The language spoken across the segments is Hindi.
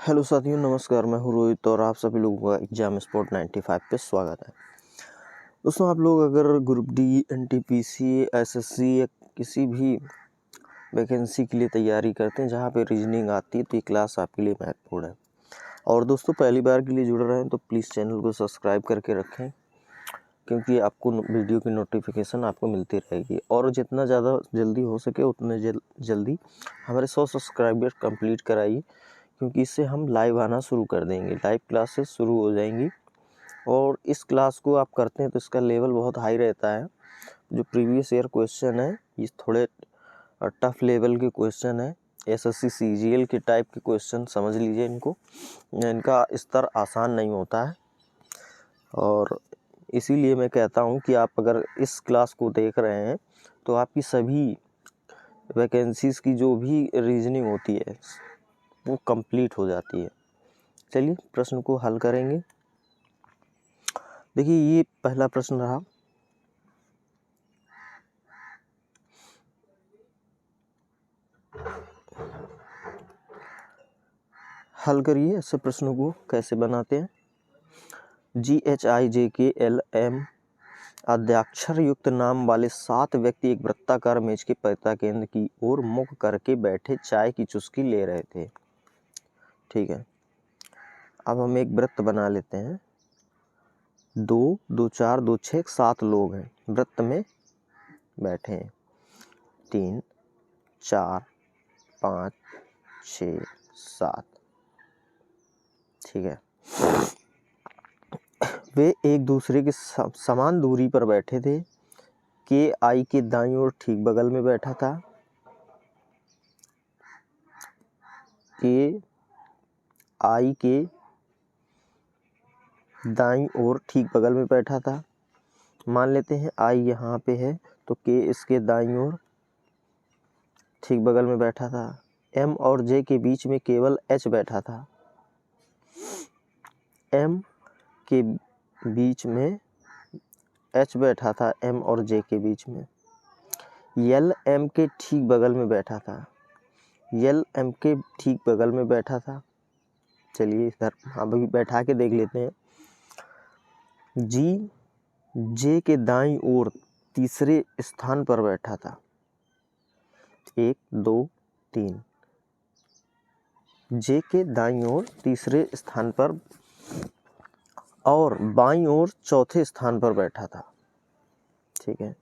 हेलो साथियों, नमस्कार। मैं हूँ रोहित और आप सभी लोगों का एग्जाम स्पॉट 95 पे स्वागत है। दोस्तों, आप लोग अगर ग्रुप डी, एनटीपीसी, एसएससी या किसी भी वैकेंसी के लिए तैयारी करते हैं जहाँ पे रीजनिंग आती है तो ये क्लास आपके लिए महत्वपूर्ण है। और दोस्तों, पहली बार के लिए जुड़ रहे हैं तो प्लीज़ चैनल को सब्सक्राइब करके रखें, क्योंकि आपको वीडियो की नोटिफिकेशन आपको मिलती रहेगी। और जितना ज़्यादा जल्दी हो सके उतने जल्दी हमारे 100 सब्सक्राइबर कंप्लीट कराइए, क्योंकि इससे हम लाइव आना शुरू कर देंगे। लाइव क्लासेस शुरू हो जाएंगी और इस क्लास को आप करते हैं तो इसका लेवल बहुत हाई रहता है। जो प्रीवियस ईयर क्वेश्चन है ये थोड़े टफ लेवल के क्वेश्चन है। एसएससी सीजीएल के टाइप के क्वेश्चन समझ लीजिए इनको। इनका स्तर आसान नहीं होता है और इसीलिए मैं कहता हूँ कि आप अगर इस क्लास को देख रहे हैं तो आपकी सभी वैकेंसीज़ की जो भी रीजनिंग होती है वो कंप्लीट हो जाती है। चलिए प्रश्न को हल करेंगे। देखिए, ये पहला प्रश्न रहा। हल करिए ऐसे प्रश्नों को कैसे बनाते हैं। GHIJKLM आद्याक्षर युक्त नाम वाले 7 व्यक्ति एक वृत्ताकार मेज के पता केंद्र की ओर मुख करके बैठे चाय की चुस्की ले रहे थे। ठीक है, अब हम एक वृत्त बना लेते हैं। 2, 2, 4, 2, 6, 7 लोग हैं, वृत्त में बैठे हैं। 3, 4, 5, 6, 7। ठीक है, वे एक दूसरे के समान दूरी पर बैठे थे। के आई के दाईं ओर ठीक बगल में बैठा था। के आई के दाईं ओर ठीक बगल में बैठा था। मान लेते हैं आई यहाँ पे है तो के इसके दाईं ओर ठीक बगल में बैठा था। एम और जे के बीच में केवल एच बैठा था। एम के बीच में एच बैठा था, एम और जे के बीच में। यल एम के ठीक बगल में बैठा था। यल एम के ठीक बगल में बैठा था। चलिए इधर अभी बैठा के देख लेते हैं। जी जे के दाईं ओर तीसरे स्थान पर बैठा था। 1, 2, 3। जे के दाईं ओर तीसरे स्थान पर और बाईं ओर चौथे स्थान पर बैठा था। ठीक है,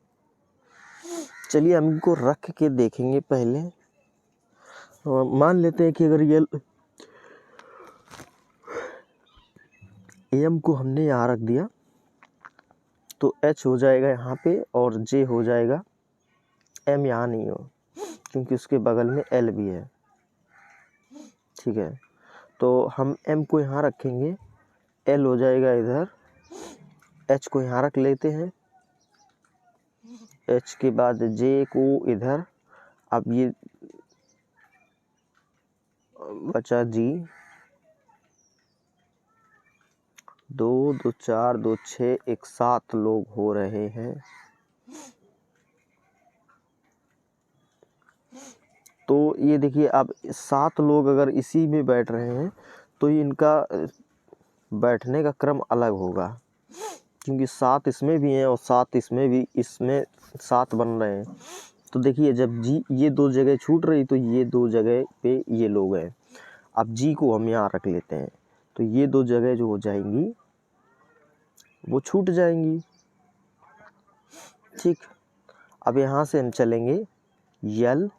चलिए हम इनको रख के देखेंगे। पहले मान लेते हैं कि अगर ये एम को हमने यहाँ रख दिया तो एच हो जाएगा यहाँ पे और जे हो जाएगा। एम यहाँ नहीं हो क्योंकि उसके बगल में एल भी है। ठीक है, तो हम एम को यहाँ रखेंगे, एल हो जाएगा इधर। एच को यहाँ रख लेते हैं, एच के बाद जे को इधर। अब ये बचा जी। 2, 2, 4, 2, 6, 1, 7 लोग हो रहे हैं। तो ये देखिए, अब 7 लोग अगर इसी में बैठ रहे हैं तो इनका बैठने का क्रम अलग होगा, क्योंकि 7 इसमें भी हैं और 7 इसमें भी, इसमें 7 बन रहे हैं। तो देखिए, जब जी ये 2 जगह छूट रही तो ये 2 जगह पे ये लोग हैं। अब जी को हम यहाँ रख लेते हैं तो ये 2 जगह जो हो जाएंगी वो छूट जाएंगी। ठीक, अब यहाँ से हम चलेंगे यल,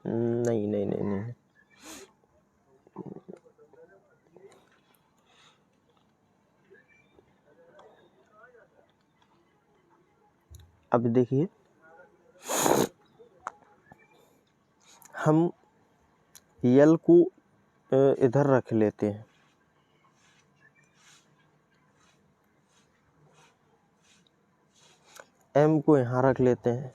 नहीं नहीं नहीं नहीं, अब देखिए हम यल को इधर रख लेते हैं। एम को यहाँ रख लेते हैं,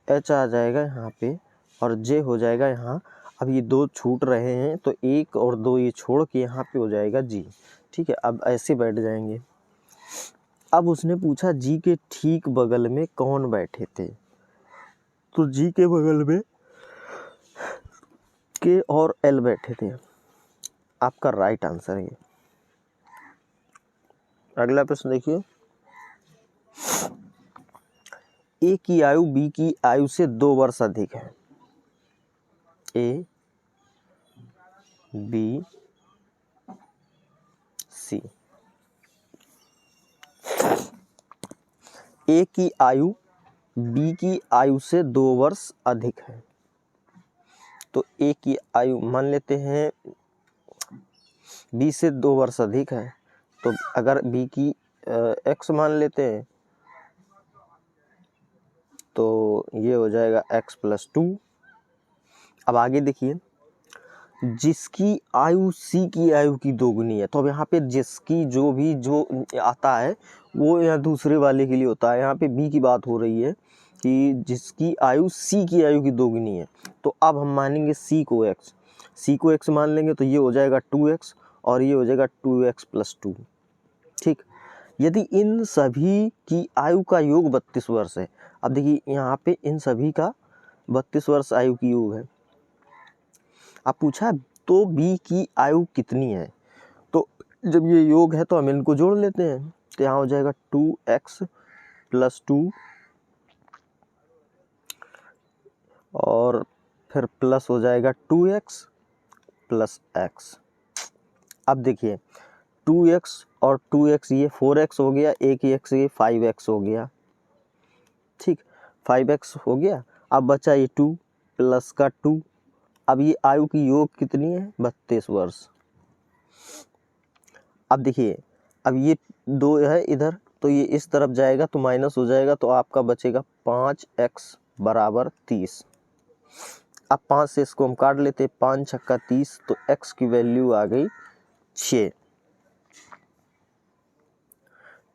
एच आ जाएगा यहाँ पे और जे हो जाएगा यहाँ। अब ये 2 छूट रहे हैं तो 1 और 2 ये छोड़ के यहाँ पे हो जाएगा जी। ठीक है, अब ऐसे बैठ जाएंगे। अब उसने पूछा जी के ठीक बगल में कौन बैठे थे, तो जी के बगल में के और एल बैठे थे। आपका राइट आंसर है। अगला प्रश्न देखिए, ए की आयु बी की आयु से 2 वर्ष अधिक है। ए, बी, सी। ए की आयु बी की आयु से 2 वर्ष अधिक है। तो ए की आयु मान लेते हैं बी से 2 वर्ष अधिक है, तो अगर बी की एक्स मान लेते हैं तो ये हो जाएगा x + 2। अब आगे देखिए, जिसकी आयु सी की आयु की दोगुनी है। तो अब यहाँ पे जिसकी जो आता है वो यहाँ दूसरे वाले के लिए होता है। यहाँ पे बी की बात हो रही है कि जिसकी आयु सी की आयु की दोगुनी है। तो अब हम मानेंगे सी को x मान लेंगे, तो ये हो जाएगा 2x और ये हो जाएगा 2x + 2। ठीक, यदि इन सभी की आयु का योग 32 वर्ष है। अब देखिए यहाँ पे इन सभी का 32 वर्ष आयु की योग है। अब पूछा तो बी की आयु कितनी है। तो जब ये योग है तो हम इनको जोड़ लेते हैं। तो यहाँ हो जाएगा 2x + 2 और फिर प्लस हो जाएगा 2x + x। अब देखिए 2x और 2x ये 4x हो गया, एक ही x ये 5x हो गया। ठीक, 5x हो गया। अब बचा ये 2 प्लस का 2। अब ये आयु की योग कितनी है, 32 वर्ष। अब देखिए, अब ये 2 है इधर, तो ये इस तरफ जाएगा तो माइनस हो जाएगा, तो आपका बचेगा 5x = 30। अब 5 से इसको हम काट लेते, 5 × 6 = 30, तो x की वैल्यू आ गई 6।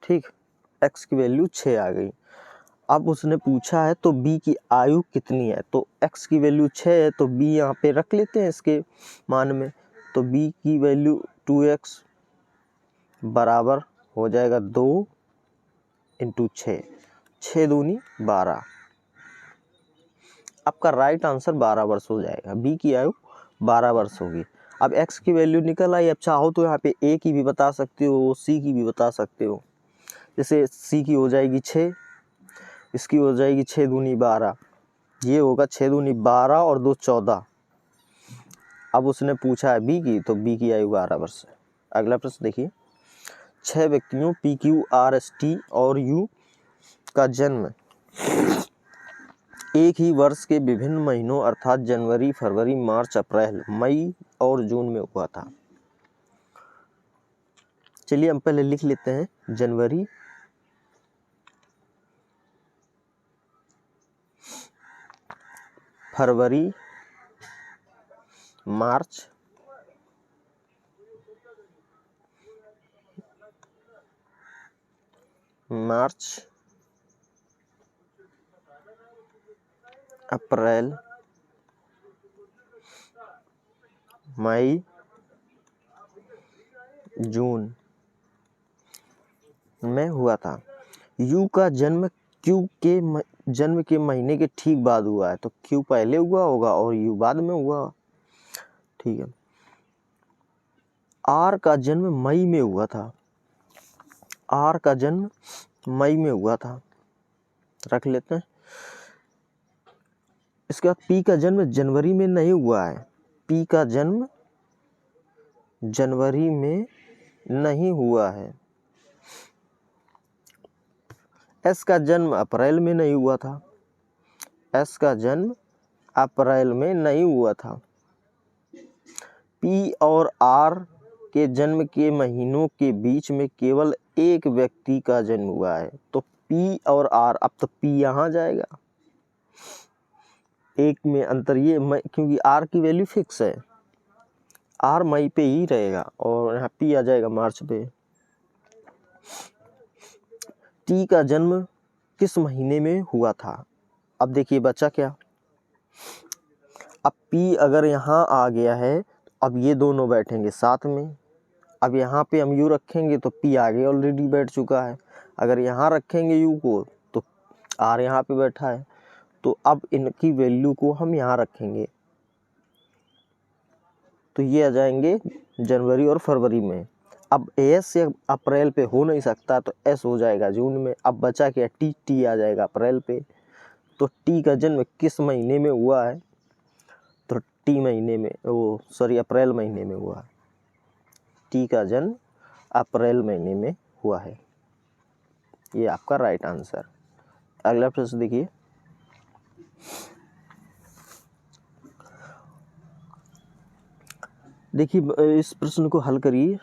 ठीक, x की वैल्यू 6 आ गई। अब उसने पूछा है तो b की आयु कितनी है। तो x की वैल्यू 6 है, तो b यहाँ पे रख लेते हैं इसके मान में। तो b की वैल्यू 2x बराबर हो जाएगा 2 × 6, 6 दूनी 12। आपका राइट आंसर 12 वर्ष हो जाएगा। b की आयु 12 वर्ष होगी। अब x की वैल्यू निकल आई। अब चाहो तो यहाँ पे a की भी बता सकते हो, c की भी बता सकते हो। जैसे c की हो जाएगी 6, इसकी हो जाएगी 6 दूनी 12, ये होगा 6 दूनी 12 और 2 14। अब उसने पूछा है बी की, तो बी की आयु 12 वर्ष है। अगला प्रश्न देखिए, 6 व्यक्तियों P Q R S T और यू का जन्म एक ही वर्ष के विभिन्न महीनों अर्थात जनवरी, फरवरी, मार्च, अप्रैल, मई और जून में हुआ था। चलिए हम पहले लिख लेते हैं जनवरी, फरवरी, मार्च, अप्रैल, मई, जून में हुआ था। यू का जन्म क्यू के जन्म के महीने के ठीक बाद हुआ है। तो क्यू पहले हुआ होगा और यू बाद में हुआ। ठीक है, आर का जन्म मई में हुआ था। आर का जन्म मई में हुआ था, रख लेते हैं। इसके बाद पी का जन्म जनवरी में नहीं हुआ है। पी का जन्म जनवरी में नहीं हुआ है। एस का जन्म अप्रैल में नहीं हुआ था। एस का जन्म अप्रैल में नहीं हुआ था। पी और आर के जन्म के महीनों के बीच में केवल एक व्यक्ति का जन्म हुआ है। तो पी और आर, अब तो पी यहाँ जाएगा, एक में अंतर ये क्योंकि आर की वैल्यू फिक्स है, आर मई पे ही रहेगा और यहाँ पी आ जाएगा मार्च पे। टी का जन्म किस महीने में हुआ था। अब देखिए बचा क्या, अब पी अगर यहाँ आ गया है, अब ये दोनों बैठेंगे साथ में। अब यहाँ पे हम यू रखेंगे तो पी आगे ऑलरेडी बैठ चुका है। अगर यहाँ रखेंगे यू को तो आर यहाँ पे बैठा है। तो अब इनकी वैल्यू को हम यहाँ रखेंगे। तो ये आ जाएंगे जनवरी और फरवरी में। अब एस से अप्रैल पे हो नहीं सकता तो एस हो जाएगा जून में। अब बचा क्या, टी, टी आ जाएगा अप्रैल पे। तो टी का जन्म किस महीने में हुआ है, तो टी महीने में, अप्रैल महीने में हुआ है। टी का जन्म अप्रैल महीने में हुआ है। ये आपका राइट आंसर। अगला प्रश्न देखिए, इस प्रश्न को हल करिए।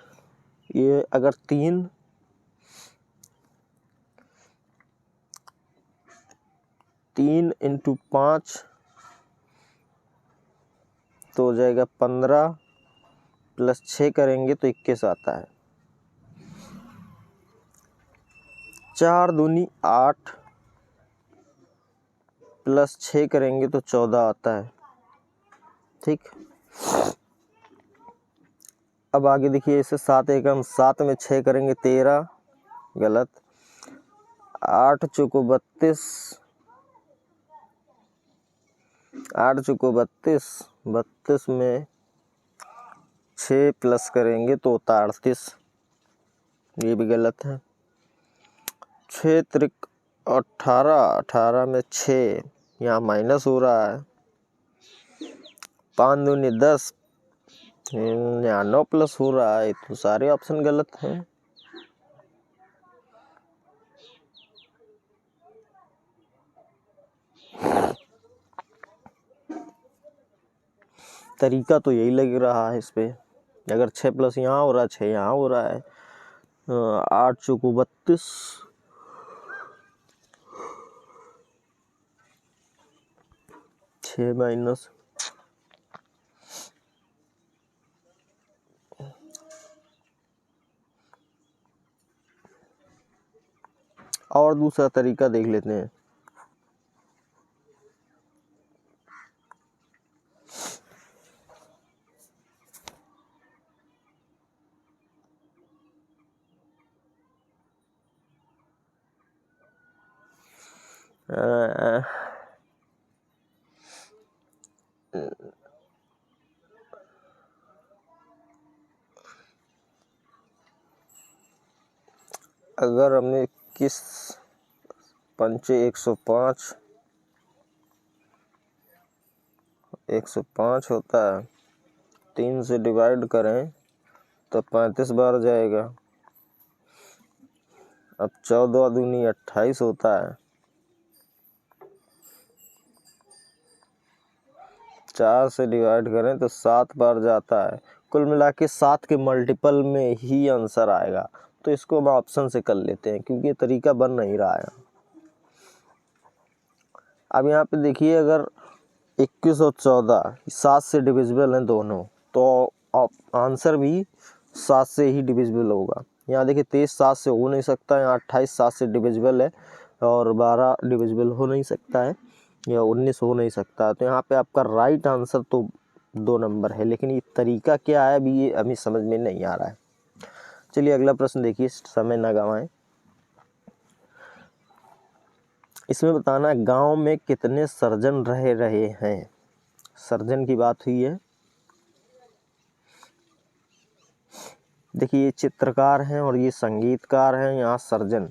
ये अगर 3 × 5 तो हो जाएगा 15, प्लस 6 करेंगे तो 21 आता है। 4 दूनी 8, प्लस 6 करेंगे तो 14 आता है। ठीक, अब आगे देखिए, इसे 7 एकम 7 में 6 करेंगे 13, गलत। 8 चौको 32, 8 चौको 32, 32 में 6 प्लस करेंगे तो होता है 38, ये भी गलत है। 6 त्रिक 18, 18 में 6, यहाँ माइनस हो रहा है। 5 दूनी 10, यहाँ 9 प्लस हो रहा है, तो सारे ऑप्शन गलत हैं। तरीका तो यही लग रहा है इस पे। अगर 6 प्लस यहाँ हो रहा है, 6 यहाँ हो रहा है। 8 चौको 32, 6 माइनस, और दूसरा तरीका देख लेते हैं। अगर हमने किस पंचे 105 होता है, 3 से डिवाइड करें तो 35 बार जाएगा। अब 14 दूनी 28 होता है, 4 से डिवाइड करें तो 7 बार जाता है। कुल मिला के 7 के मल्टीपल में ही आंसर आएगा। तो इसको हम ऑप्शन से कर लेते हैं क्योंकि ये तरीका बन नहीं रहा है। अब यहाँ पे देखिए, अगर 21 और 14 7 से डिविजिबल हैं दोनों, तो आंसर भी 7 से ही डिविजिबल होगा। यहाँ देखिए 23 7 से हो नहीं सकता, यहाँ 28 7 से डिविजिबल है, और 12 डिविजिबल हो नहीं सकता है, या 19 हो नहीं सकता। तो यहाँ पे आपका राइट आंसर तो 2 नंबर है, लेकिन ये तरीका क्या है अभी ये अभी समझ में नहीं आ रहा है। चलिए अगला प्रश्न देखिए, समय ना गवाएं। इसमें बताना है गांव में कितने सर्जन रह रहे हैं। सर्जन की बात हुई है। देखिए ये चित्रकार हैं और ये संगीतकार हैं, यहाँ सर्जन।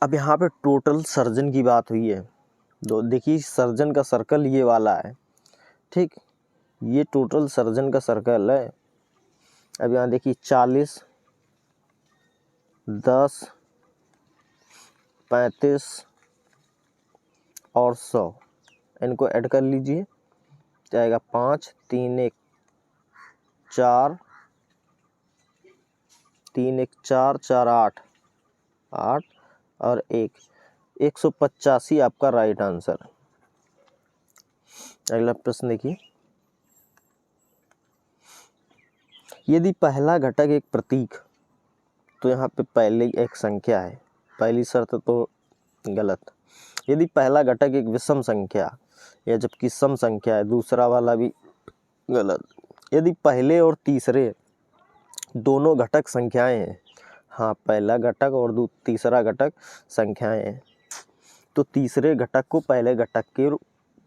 अब यहाँ पे टोटल सर्जन की बात हुई है। देखिए सर्जन का सर्कल ये वाला है, ठीक, ये टोटल सर्जन का सर्कल है। अब यहाँ देखिए 40, 10, 35 और 100, इनको ऐड कर लीजिए, जाएगा 5 3 1 4, 3 1 4 4 8 8 और 185 आपका राइट आंसर। अगला प्रश्न देखिए, यदि पहला घटक एक प्रतीक, तो यहाँ पे पहले एक संख्या है, पहली शर्त तो गलत। यदि पहला घटक एक विषम संख्या या जबकि सम संख्या है, दूसरा वाला भी गलत। यदि पहले और तीसरे दोनों घटक संख्याएं हैं, हाँ पहला घटक और तीसरा घटक संख्याएं हैं, तो तीसरे घटक को पहले घटक के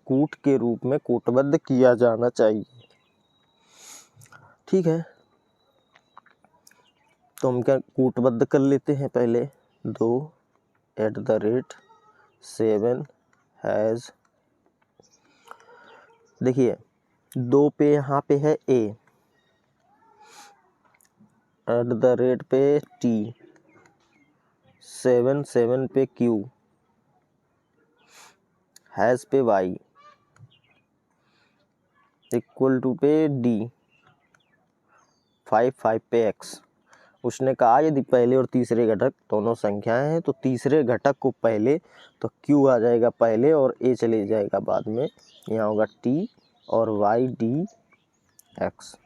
कूट के रूप में कूटबद्ध किया जाना चाहिए। ठीक है, तो हम क्या कूटबद्ध कर लेते हैं पहले। 2 @ 7 देखिए 2 पे यहाँ पे है A, @ पे T, 7 पे Q, हैज़ पे Y, इक्वल टू पे D, 5 पे X। उसने कहा यदि पहले और तीसरे घटक दोनों संख्याएं हैं तो तीसरे घटक को पहले, तो Q आ जाएगा पहले और A चले जाएगा बाद में। यहाँ होगा T और Y D X।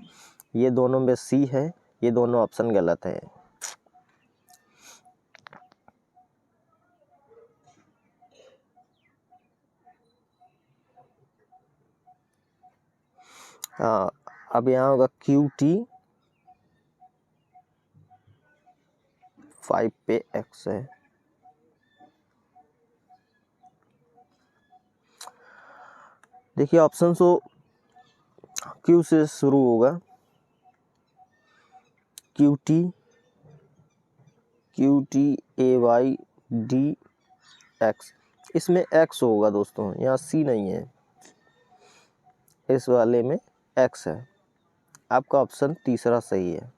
ये दोनों में C है, ये दोनों ऑप्शन गलत है। हाँ, अब यहाँ होगा QT, 5 पे X है। देखिए ऑप्शन तो Q से शुरू होगा, QT AY D X। इसमें X होगा दोस्तों, यहाँ C नहीं है, इस वाले में X है। आपका ऑप्शन तीसरा सही है।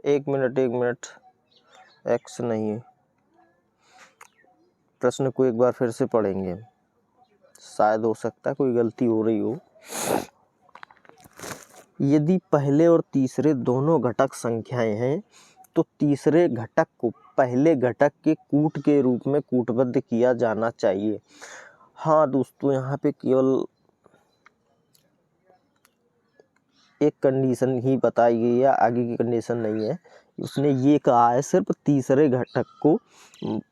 एक मिनट, X नहीं है। प्रश्न को एक बार फिर से पढ़ेंगे, शायद हो सकता है कोई गलती हो रही हो। यदि पहले और तीसरे दोनों घटक संख्याएं हैं तो तीसरे घटक को पहले घटक के कूट के रूप में कूटबद्ध किया जाना चाहिए। हाँ दोस्तों, यहाँ पे केवल एक कंडीशन ही बताई गई है, आगे की कंडीशन नहीं है। उसने ये कहा है सिर्फ तीसरे घटक को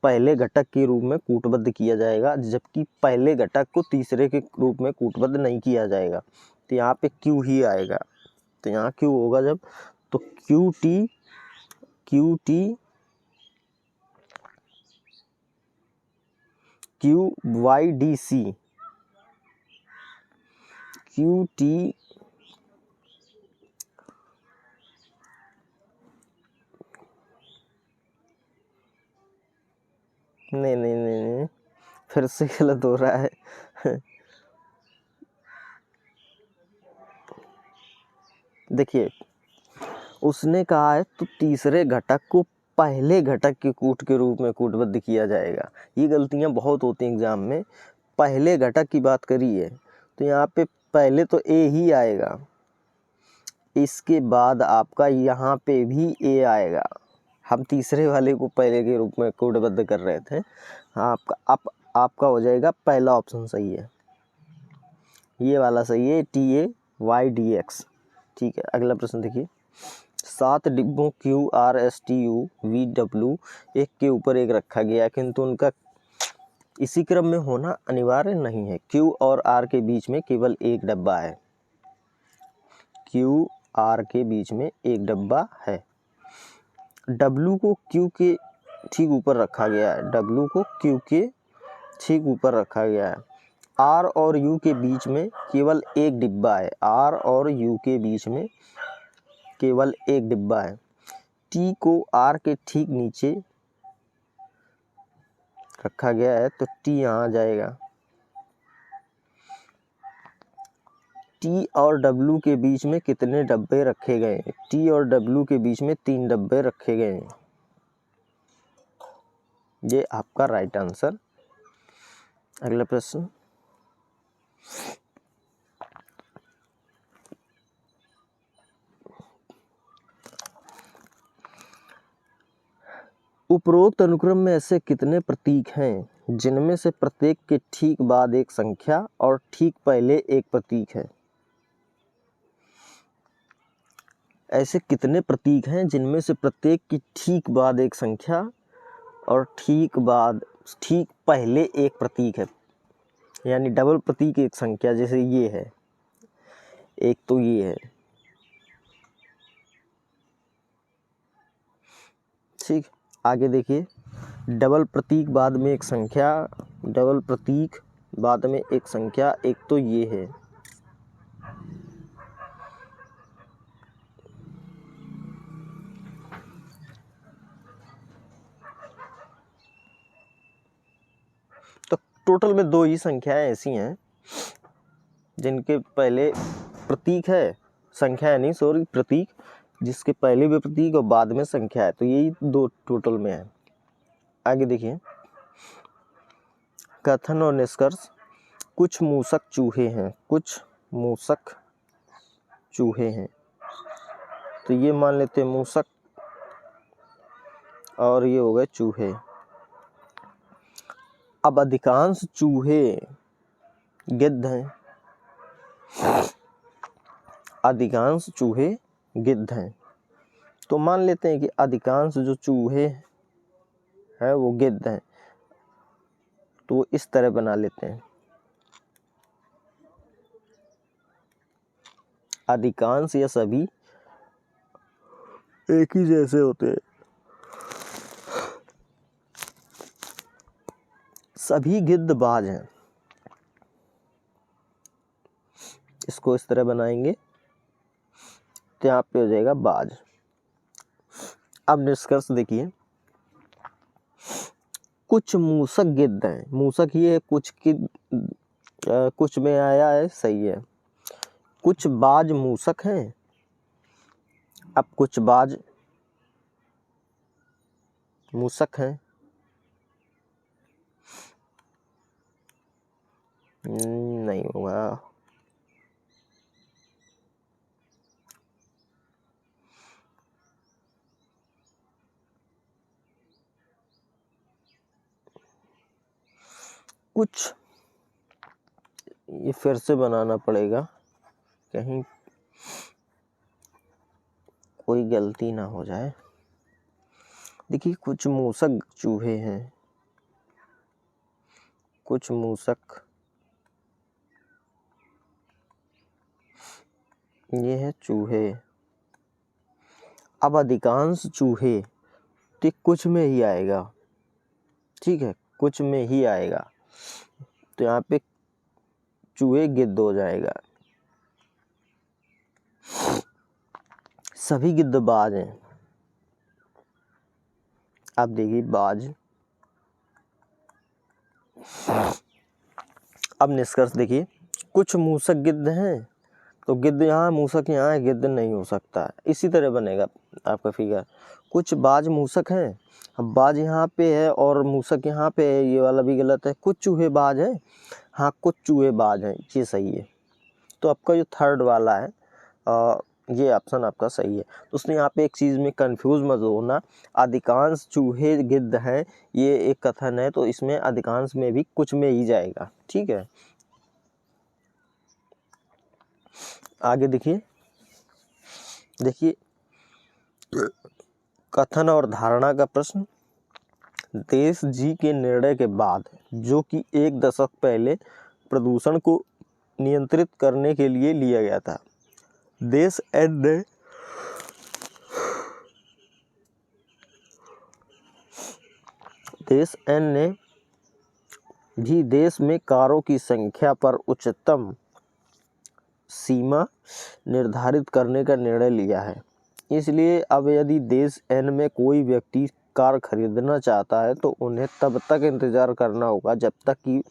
पहले घटक के रूप में कूटबद्ध किया जाएगा, जबकि पहले घटक को तीसरे के रूप में कूटबद्ध नहीं किया जाएगा। तो यहाँ पे Q ही आएगा। तो यहाँ Q होगा जब, तो QT QYDC, QT नहीं, फिर से गलत हो रहा है। देखिए उसने कहा है तो तीसरे घटक को पहले घटक के कूट के रूप में कूटबद्ध किया जाएगा। ये गलतियां बहुत होती हैं एग्जाम में। पहले घटक की बात करी है तो यहाँ पे पहले तो A ही आएगा, इसके बाद आपका यहाँ पे भी A आएगा। हम तीसरे वाले को पहले के रूप में कूटबद्ध कर रहे थे। हाँ, आपका हो जाएगा पहला ऑप्शन सही है, ये वाला सही है, TAYDX। ठीक है, अगला प्रश्न देखिए। 7 डिब्बों QRSTUVW एक के ऊपर एक रखा गया, किंतु उनका इसी क्रम में होना अनिवार्य नहीं है। Q और R के बीच में केवल एक डब्बा है। Q R के बीच में एक डब्बा है। W को Q के ठीक ऊपर रखा गया है। W को Q के ठीक ऊपर रखा गया है। R और U के बीच में केवल एक डिब्बा है। R और U के बीच में केवल एक डिब्बा है। T को R के ठीक नीचे रखा गया है, तो T यहाँ आ जाएगा। T और W के बीच में कितने डब्बे रखे गए हैं? T और W के बीच में 3 डब्बे रखे गए हैं। ये आपका राइट आंसर। अगला प्रश्न। उपरोक्त अनुक्रम में ऐसे कितने प्रतीक हैं जिनमें से प्रत्येक के ठीक बाद एक संख्या और ठीक पहले एक प्रतीक है? ऐसे कितने प्रतीक हैं जिनमें से प्रत्येक की ठीक बाद एक संख्या और ठीक पहले एक प्रतीक है? यानी डबल प्रतीक एक संख्या, जैसे ये है, एक तो ये है। ठीक, आगे देखिए, डबल प्रतीक बाद में एक संख्या, डबल प्रतीक बाद में एक संख्या, एक तो ये है। तो टोटल में 2 ही संख्याएं ऐसी हैं जिनके पहले प्रतीक है, संख्या है नहीं सॉरी, प्रतीक, जिसके पहले भी प्रतीक और बाद में संख्या है। तो यही 2 टोटल में है। आगे देखिए, कथन और निष्कर्ष। कुछ मूसक चूहे हैं, कुछ मूसक चूहे हैं। तो ये मान लेते हैं मूसक और ये हो गए चूहे। अब अधिकांश चूहे गिद्ध हैं, अधिकांश चूहे गिद्ध हैं। तो मान लेते हैं कि अधिकांश जो चूहे हैं वो गिद्ध हैं। तो इस तरह बना लेते हैं, अधिकांश या सभी एक ही जैसे होते हैं, सभी गिद्धबाज हैं। इसको इस तरह बनाएंगे तो यहाँ पे हो जाएगा बाज। अब निष्कर्ष देखिए, कुछ मूसक गिद्ध हैं, मूसक ही है, कुछ में आया है, सही है। कुछ बाज मूसक हैं। अब कुछ बाज मूसक हैं, नहीं होगा। कुछ, ये फिर से बनाना पड़ेगा, कहीं कोई गलती ना हो जाए। देखिए, कुछ मूसक चूहे हैं, कुछ मूसक, ये है चूहे। अब अधिकांश चूहे, तो कुछ में ही आएगा, ठीक है, कुछ में ही आएगा। तो यहाँ पे चूहे गिद्ध हो जाएगा। सभी गिद्धबाज हैं। अब देखिए बाज। अब निष्कर्ष देखिए, कुछ मूसक गिद्ध हैं, तो गिद्ध यहाँ, मूसक यहाँ है, गिद्ध नहीं हो सकता। इसी तरह बनेगा आपका फिगर। कुछ बाज मूसक हैं, अब बाज यहाँ पे है और मूसक यहाँ पे है, ये वाला भी गलत है। कुछ चूहे बाज हैं, हाँ कुछ चूहे बाज हैं, ये सही है। तो आपका जो थर्ड वाला है ये ऑप्शन आपका सही है। तो उसने यहाँ पे एक चीज़ में कंफ्यूज मत होना, अधिकांश चूहे गिद्ध हैं, ये एक कथन है, तो इसमें अधिकांश में भी कुछ में ही जाएगा, ठीक है। आगे देखिए, देखिए कथन और धारणा का प्रश्न। देश जी के निर्णय के बाद, जो कि 1 दशक पहले प्रदूषण को नियंत्रित करने के लिए लिया गया था, देश एन ने भी देश में कारों की संख्या पर उच्चतम सीमा निर्धारित करने का निर्णय लिया है। इसलिए अब यदि देश एन में कोई व्यक्ति कार खरीदना चाहता है तो उन्हें तब तक इंतज़ार करना होगा जब तक कि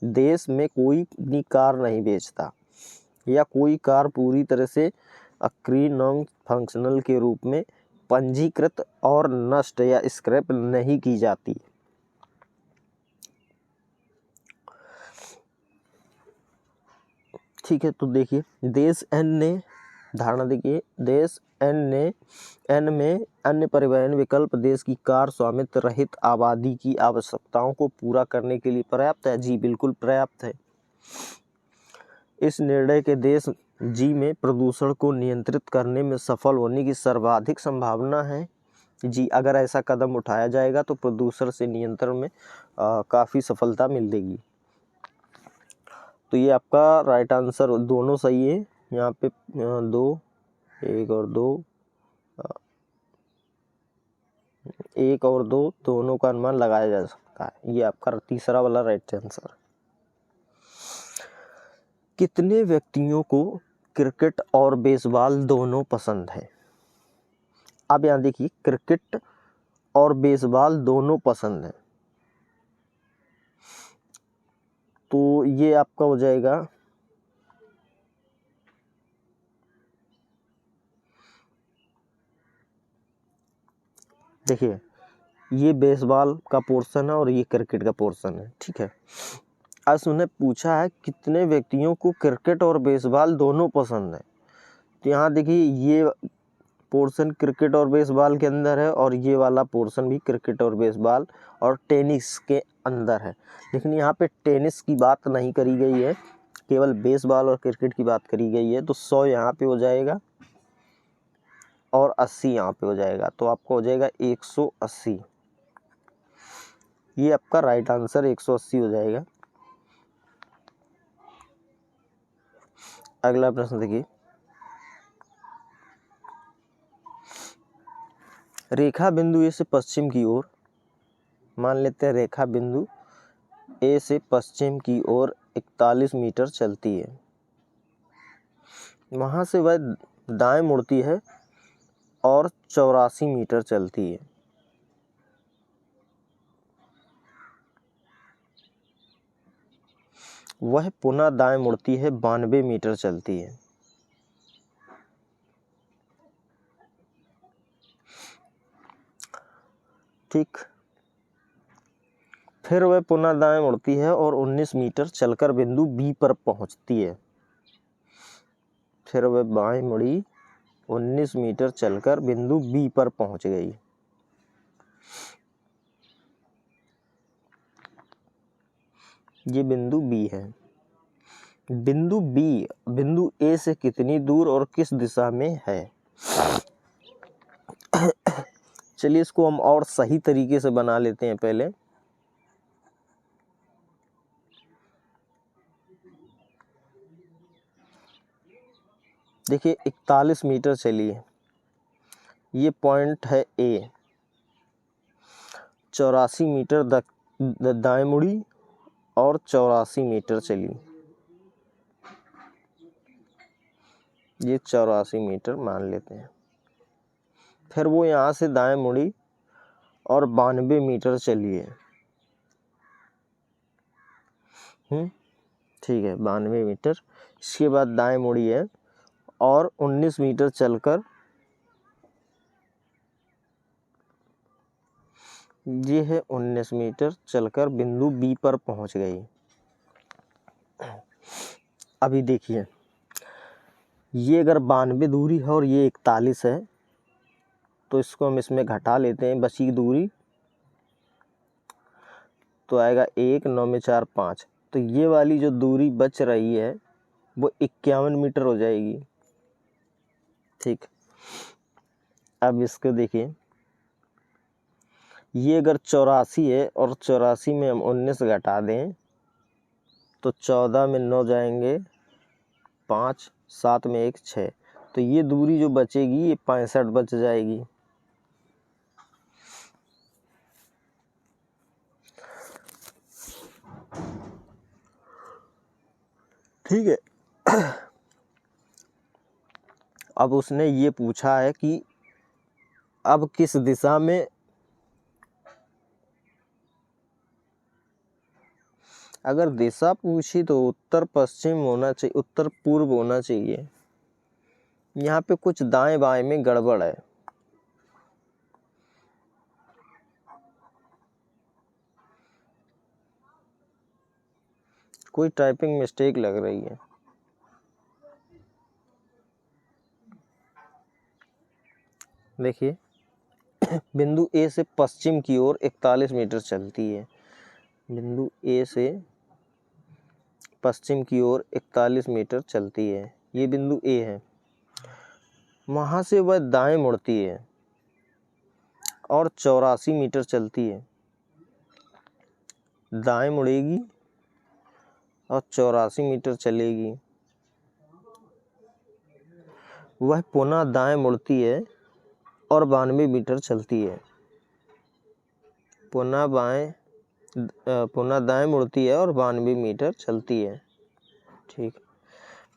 देश में कोई भी कार नहीं बेचता या कोई कार पूरी तरह से अक्री नॉन फंक्शनल के रूप में पंजीकृत और नष्ट या स्क्रैप नहीं की जाती। ठीक है, तो देखिए देश एन ने, धारणा देखिए, देश एन में अन्य परिवहन विकल्प देश की कार स्वामित्व रहित आबादी की आवश्यकताओं को पूरा करने के लिए पर्याप्त है। जी बिल्कुल पर्याप्त है। इस निर्णय के देश जी में प्रदूषण को नियंत्रित करने में सफल होने की सर्वाधिक संभावना है। जी, अगर ऐसा कदम उठाया जाएगा तो प्रदूषण से नियंत्रण में काफ़ी सफलता मिलेगी। तो ये आपका राइट आंसर दोनों सही है। यहाँ पे 2, 1 और 2, 1 और 2 दोनों का अनुमान लगाया जा सकता है। ये आपका तीसरा वाला राइट आंसर। कितने व्यक्तियों को क्रिकेट और बेसबॉल दोनों पसंद है? अब यहाँ देखिए, क्रिकेट और बेसबॉल दोनों पसंद है, तो ये आपका हो जाएगा देखिए, ये बेसबॉल का पोर्शन है और ये क्रिकेट का पोर्शन है, ठीक है। आज उन्हें पूछा है कितने व्यक्तियों को क्रिकेट और बेसबॉल दोनों पसंद है, तो यहाँ देखिए ये पोर्शन क्रिकेट और बेसबॉल के अंदर है और ये वाला पोर्शन भी क्रिकेट और बेसबॉल और टेनिस के अंदर है। लेकिन यहाँ पे टेनिस की बात नहीं करी गई है, केवल बेसबॉल और क्रिकेट की बात करी गई है। तो 100 यहाँ पे हो जाएगा और 80 यहाँ पे हो जाएगा, तो आपको हो जाएगा 180। ये आपका राइट आंसर 180 हो जाएगा। अगला प्रश्न देखिए, रेखा बिंदु ए से पश्चिम की ओर, मान लेते हैं रेखा बिंदु ए से पश्चिम की ओर 41 मीटर चलती है। वहाँ से वह दाएं मुड़ती है और 84 मीटर चलती है। वह पुनः दाएं मुड़ती है, 92 मीटर चलती है। ठीक, फिर वह पुनः दाएं मुड़ती है और 19 मीटर चलकर बिंदु बी पर पहुंचती है। फिर वह बाएं मुड़ी, 19 मीटर चलकर बिंदु बी पर पहुंच गई। ये बिंदु बी है। बिंदु बी बिंदु ए से कितनी दूर और किस दिशा में है? चलिए इसको हम और सही तरीके से बना लेते हैं पहले। देखिए 41 मीटर चली है, ये पॉइंट है ए। 84 मीटर दाएं मुड़ी और 84 मीटर चली, ये 84 मीटर मान लेते हैं। फिर वो यहाँ से दाएं मुड़ी और 92 मीटर चली है। ठीक है, 92 मीटर। इसके बाद दाएं मुड़ी है और 19 मीटर चलकर ये है 19 मीटर चलकर बिंदु बी पर पहुंच गई। अभी देखिए, ये अगर 92 दूरी है और ये 41 है, तो इसको हम इसमें घटा लेते हैं, बची दूरी तो आएगा 1, 9 में 4, 5। तो ये वाली जो दूरी बच रही है वो 51 मीटर हो जाएगी। ठीक, अब इसको देखिए, ये अगर 84 है और 84 में हम 19 घटा दें तो 14 में 9 जाएंगे, 5, 7 में 1, 6। तो ये दूरी जो बचेगी ये 65 बच जाएगी। ठीक है। अब उसने ये पूछा है कि अब किस दिशा में, अगर दिशा पूछी तो उत्तर पश्चिम होना चाहिए, उत्तर पूर्व होना चाहिए। यहाँ पे कुछ दाएं बाएं में गड़बड़ है। कोई टाइपिंग मिस्टेक लग रही है। देखिए, बिंदु ए से पश्चिम की ओर 41 मीटर चलती है। बिंदु ए से पश्चिम की ओर 41 मीटर चलती है, ये बिंदु ए है। वहाँ से वह दाएं मुड़ती है और 84 मीटर चलती है। दाएं मुड़ेगी और 84 मीटर चलेगी। वह पुनः दाएं मुड़ती है और 92 मीटर चलती है। पुनः दाएं मुड़ती है और 92 मीटर चलती है। ठीक,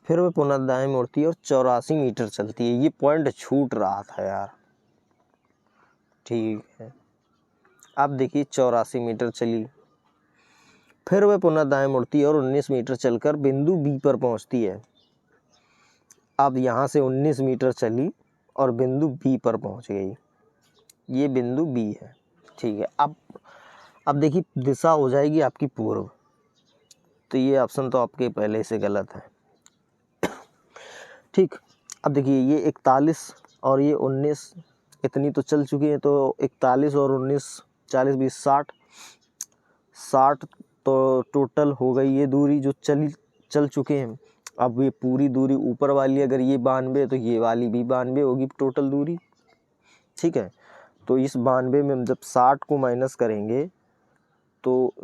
फिर वह पुनः दाएं मुड़ती है और 84 मीटर चलती है। ये पॉइंट छूट रहा था यार। ठीक है, अब देखिए 84 मीटर चली, फिर वह पुनः दाएं मुड़ती है और 19 मीटर चलकर बिंदु बी पर पहुंचती है। अब यहाँ से 19 मीटर चली और बिंदु बी पर पहुंच गई। ये बिंदु बी है। ठीक है, अब देखिए दिशा हो जाएगी आपकी पूर्व, तो ये ऑप्शन तो आपके पहले से गलत है। ठीक, अब देखिए ये 41 और ये 19 इतनी तो चल चुकी है, तो 41 और 19 40 20 60 तो टोटल हो गई ये दूरी जो चल चुके हैं। अब ये पूरी दूरी ऊपर वाली अगर ये 92 तो ये वाली भी 92 होगी टोटल दूरी। ठीक है, तो इस 92 में हम जब 60 को माइनस करेंगे तो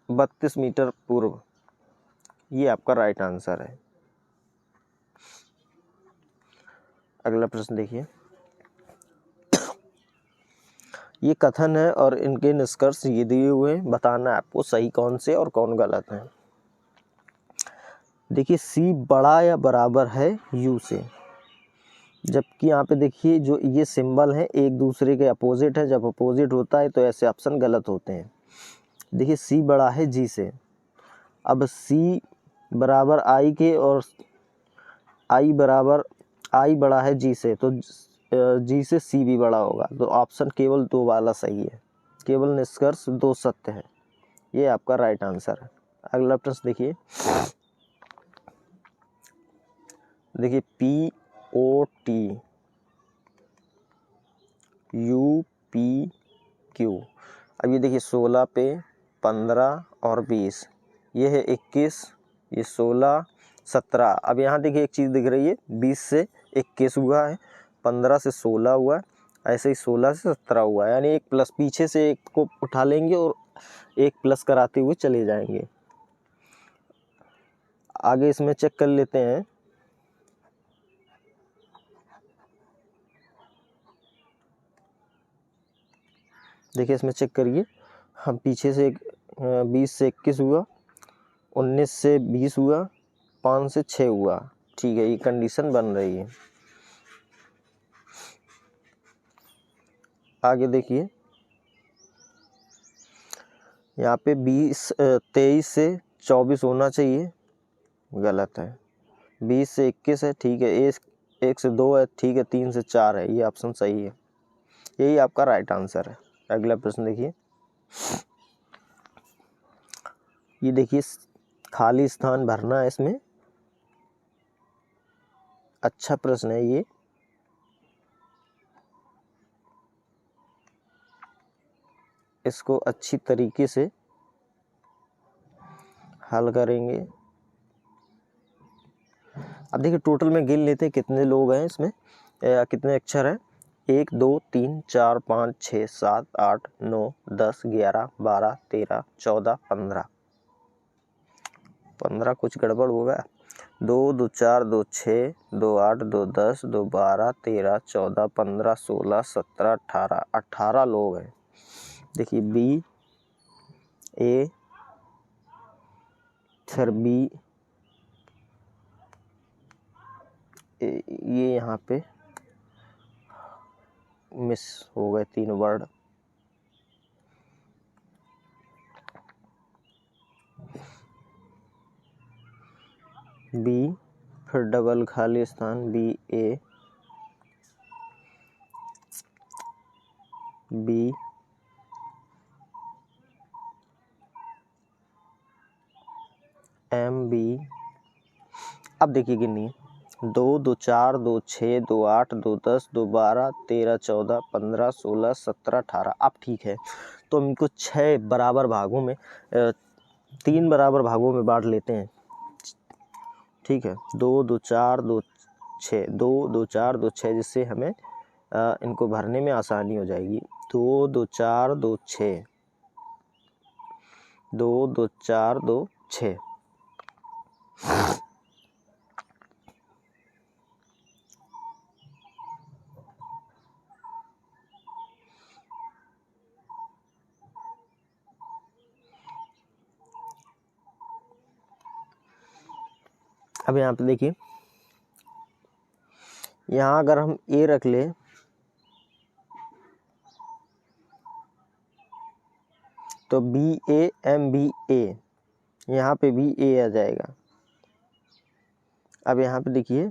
32 मीटर पूर्व, ये आपका राइट आंसर है। अगला प्रश्न देखिए, ये कथन है और इनके निष्कर्ष ये दिए हुए हैं, बताना है आपको सही कौन से और कौन गलत है। देखिए सी बड़ा या बराबर है यू से, जबकि यहाँ पे देखिए जो ये सिंबल है एक दूसरे के अपोजिट है। जब अपोजिट होता है तो ऐसे ऑप्शन गलत होते हैं। देखिए सी बड़ा है जी से, अब सी बराबर आई के और आई बड़ा है जी से, तो जी से सी भी बड़ा होगा। तो ऑप्शन केवल 2 वाला सही है, केवल निष्कर्ष 2 सत्य है। ये आपका राइट आंसर है। अगला प्रश्न देखिए, POT UPQ। अब ये देखिए 16 पे 15 और 20, ये है 21, ये 16 17। अब यहाँ देखिए एक चीज़ दिख रही है, 20 से 21 हुआ है, 15 से 16 हुआ है, ऐसे ही 16 से 17 हुआ है। यानी एक प्लस पीछे से एक को उठा लेंगे और एक प्लस कराते हुए चले जाएंगे। आगे इसमें चेक कर लेते हैं। देखिए इसमें चेक करिए, हम पीछे से 20 से 21 हुआ, 19 से 20 हुआ, 5 से 6 हुआ। ठीक है, ये कंडीशन बन रही है। आगे देखिए, यहाँ पे 23 से 24 होना चाहिए, गलत है। 20 से 21 है, ठीक है। 1 से 2 है, ठीक है। 3 से 4 है, ये ऑप्शन सही है। यही आपका राइट आंसर है। अगला प्रश्न देखिए, ये देखिए खाली स्थान भरना है इसमें। अच्छा प्रश्न है ये। इसको अच्छी तरीके से हल करेंगे। अब देखिए टोटल में गिन लेते हैं कितने लोग हैं इसमें, कितने अक्षर हैं। 1 2 3 4 5 6 7 8 9 10 11 12 13 14 15। 15 कुछ गड़बड़ होगा। 2 2 4 2 6 2 8 2 10 2 12 13 14 15 16 17 18 18 लोग हैं। देखिए बी ए, फिर बी ये यहाँ पे मिस हो गए 3 वर्ड। बी, फिर डबल खाली स्थान बी ए, बी एम बी। अब देखिए गिनिए, 2 2 4 2 6 2 8 2 10 2 12 13 14 15 16 17 18। अब ठीक है, तो हम इनको 6 बराबर भागों में 3 बराबर भागों में बांट लेते हैं। ठीक है, 2 2 4 2 6, 2 2 4 2 6, जिससे हमें इनको भरने में आसानी हो जाएगी। 2 2 4 2 6, 2 2 4 2 6। अब यहाँ पे देखिए, यहाँ अगर हम ए रख ले तो BAMBA, यहाँ पे भी ए आ जाएगा। अब यहाँ पे देखिए,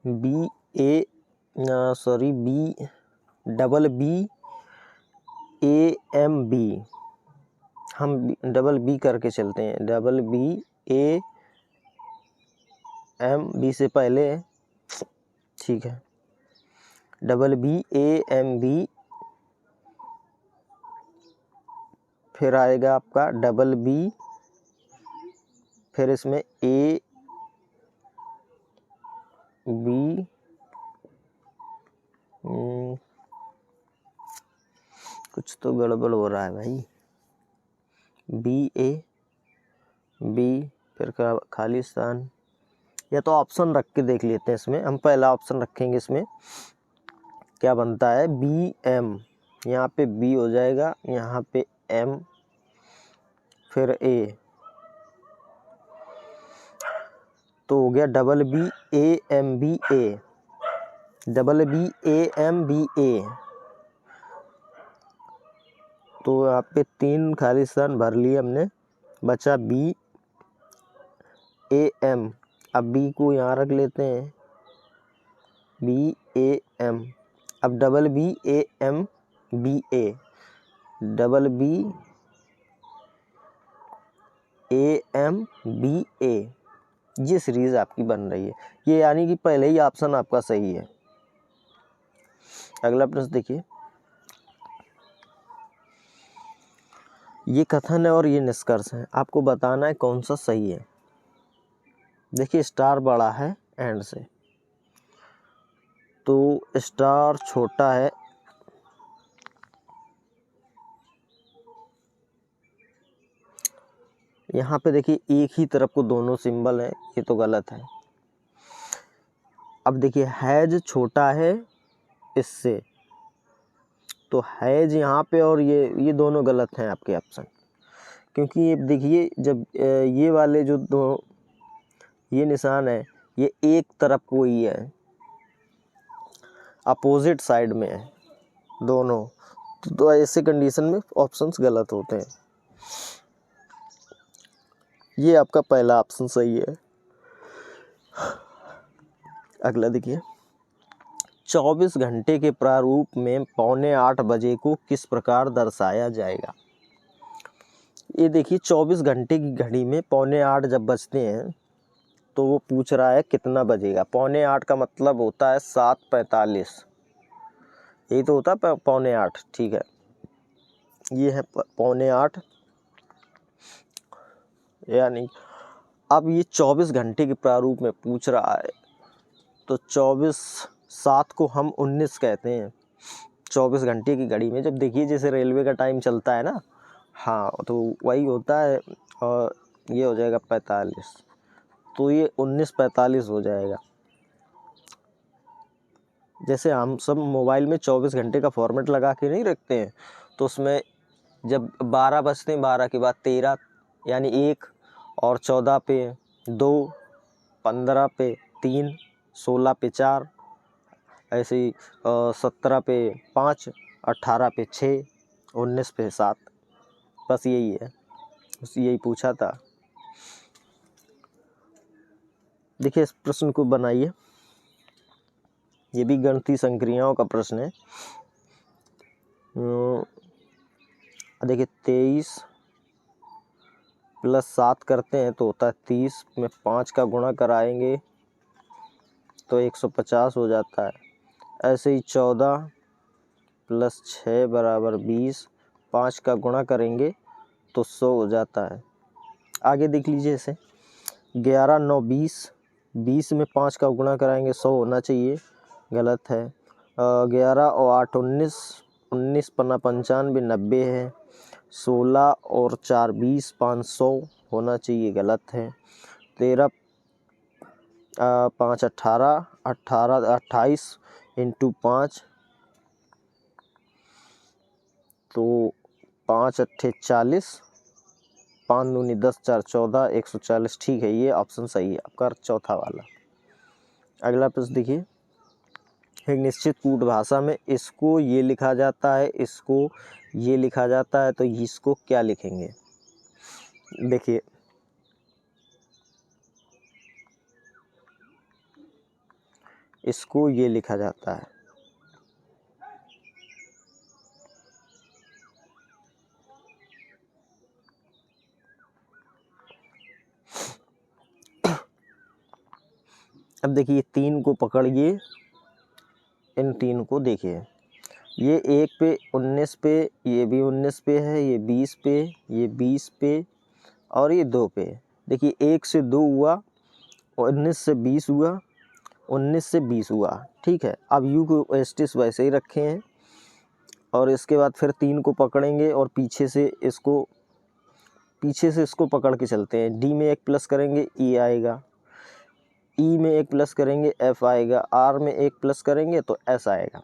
BAMB, हम डबल बी करके चलते हैं। BAMB से पहले, ठीक है, BAMB, फिर आएगा आपका BB, फिर इसमें AB, कुछ तो गड़बड़ हो रहा है भाई। BAB, फिर खाली स्थान, या तो ऑप्शन रख के देख लेते हैं। इसमें हम पहला ऑप्शन रखेंगे, इसमें क्या बनता है, BM, यहाँ पे B हो जाएगा, यहाँ पे M, फिर A, तो हो गया BBAMBA। तो यहाँ पे 3 खाली स्थान भर लिए हमने, बचा BAM। अब B को यहाँ रख लेते हैं, BAM। अब BBAMBA, BBAMBA, ये सीरीज आपकी बन रही है। ये यानी कि पहले ही ऑप्शन आपका सही है। अगला प्रश्न देखिए, ये कथन है और ये निष्कर्ष है, आपको बताना है कौन सा सही है। देखिए, स्टार बड़ा है एंड से, तो स्टार छोटा है, यहाँ पे देखिए एक ही तरफ को दोनों सिंबल हैं, ये तो गलत है। अब देखिए, हैज छोटा है इससे, तो हैज यहाँ पे और ये दोनों गलत हैं आपके ऑप्शन, क्योंकि ये देखिए, जब ये वाले जो दो ये निशान है, ये एक तरफ को ही है, अपोजिट साइड में है दोनों, तो ऐसे कंडीशन में ऑप्शंस गलत होते हैं। ये आपका पहला ऑप्शन सही है। अगला देखिए, 24 घंटे के प्रारूप में 7:45 बजे को किस प्रकार दर्शाया जाएगा। ये देखिए, 24 घंटे की घड़ी में 7:45 जब बजते हैं तो वो पूछ रहा है कितना बजेगा। 7:45 का मतलब होता है 7:45, यही तो होता है 7:45, ठीक है, ये है 7:45, यानी अब ये 24 घंटे के प्रारूप में पूछ रहा है, तो 7 को हम 19 कहते हैं। 24 घंटे की घड़ी में जब देखिए, जैसे रेलवे का टाइम चलता है ना, हाँ, तो वही होता है, और ये हो जाएगा 45, तो ये 19:45 हो जाएगा। जैसे हम सब मोबाइल में 24 घंटे का फॉर्मेट लगा के नहीं रखते हैं, तो उसमें जब 12 बजते हैं, 12 के बाद 13 यानी 1, और 14 पे 2, 15 पे 3, 16 पे 4, ऐसे ही 17 पे 5, 18 पे 6, 19 पे 7, बस यही है, बस यही पूछा था। देखिए, इस प्रश्न को बनाइए, ये भी गणितीय संक्रियाओं का प्रश्न है। देखिए, 23 + 7 करते हैं तो होता है 30, में 5 का गुणा कराएंगे तो 150 हो जाता है। ऐसे ही 14 + 6 = 20, 5 का गुणा करेंगे तो 100 हो जाता है। आगे देख लीजिए, इसे 11 × 9 = 20, 20 में 5 का गुणा कराएंगे 100 होना चाहिए, गलत है। 11 और 8 19, 19 पन्ना 95 90 है। 16 और 4 20, 500 होना चाहिए, गलत है। 13 5 18, 18 28 इंटू 5 तो 5 अट्ठे 40, 5 दूनी 10 4 14, 140। ठीक है, ये ऑप्शन सही है आपका, चौथा वाला। अगला प्रश्न देखिए, एक निश्चित कूट भाषा में इसको ये लिखा जाता है, इसको ये लिखा जाता है, तो इसको क्या लिखेंगे? देखिए, इसको ये लिखा जाता है। अब देखिए, 3 को पकड़िए, इन 3 को देखिए। ये 1 पे 19 पे, ये भी 19 पे है, ये 20 पे, ये 20 पे और ये 2 पे। देखिए 1 से 2 हुआ, 19 से 20 हुआ, 19 से 20 हुआ। ठीक है, अब यू को एस्टिस वैसे ही रखे हैं और इसके बाद फिर 3 को पकड़ेंगे और पीछे से इसको पकड़ के चलते हैं। डी में 1 प्लस करेंगे, ई आएगा। ई में 1 प्लस करेंगे, एफ आएगा। आर में 1 प्लस करेंगे तो एस आएगा।